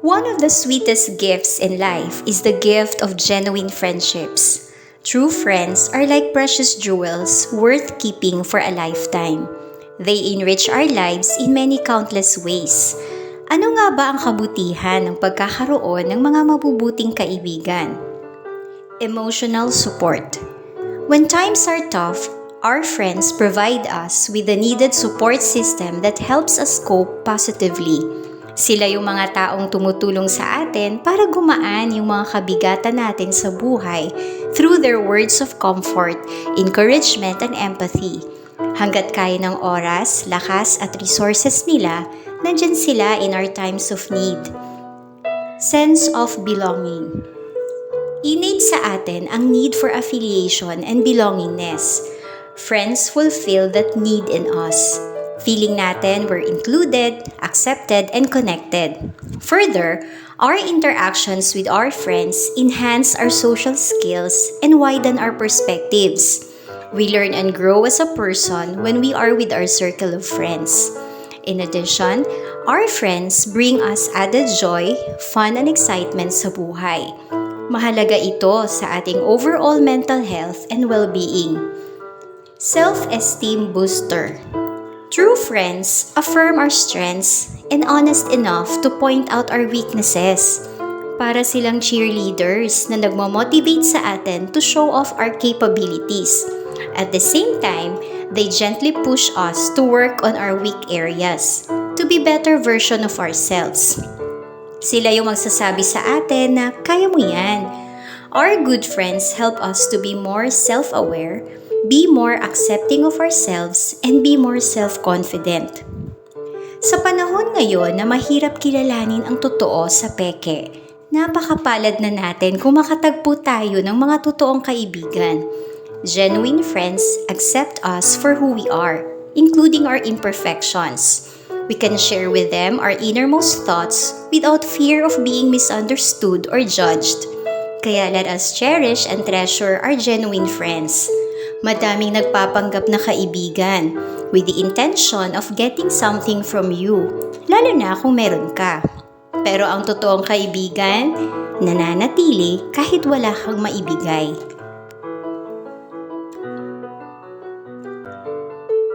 One of the sweetest gifts in life is the gift of genuine friendships. True friends are like precious jewels worth keeping for a lifetime. They enrich our lives in many countless ways. Ano nga ba ang kabutihan ng pagkakaroon ng mga mabubuting kaibigan? Emotional support. When times are tough, our friends provide us with the needed support system that helps us cope positively. Sila yung mga taong tumutulong sa atin para gumaan yung mga kabigatan natin sa buhay through their words of comfort, encouragement, and empathy. Hanggat kaya ng oras, lakas, at resources nila, nandyan sila in our times of need. Sense of belonging. Innate sa atin ang need for affiliation and belongingness. Friends fulfill that need in us. Feeling natin we're included, accepted, and connected. Further, our interactions with our friends enhance our social skills and widen our perspectives. We learn and grow as a person when we are with our circle of friends. In addition, our friends bring us added joy, fun, and excitement sa buhay. Mahalaga ito sa ating overall mental health and well-being. Self-esteem booster. True friends affirm our strengths and honest enough to point out our weaknesses. Para silang cheerleaders na nagmamotivate sa atin to show off our capabilities. At the same time, they gently push us to work on our weak areas, to be better version of ourselves. Sila yung magsasabi sa atin na kaya mo yan. Our good friends help us to be more self-aware, be more accepting of ourselves, and be more self-confident. Sa panahon ngayon na mahirap kilalanin ang totoo sa peke, napakapalad na natin kung makatagpo tayo ng mga totoong kaibigan. Genuine friends accept us for who we are, including our imperfections. We can share with them our innermost thoughts without fear of being misunderstood or judged. Kaya let us cherish and treasure our genuine friends. Madaming nagpapanggap na kaibigan with the intention of getting something from you, lalo na kung meron ka. Pero ang totoong kaibigan, nananatili kahit wala kang maibigay.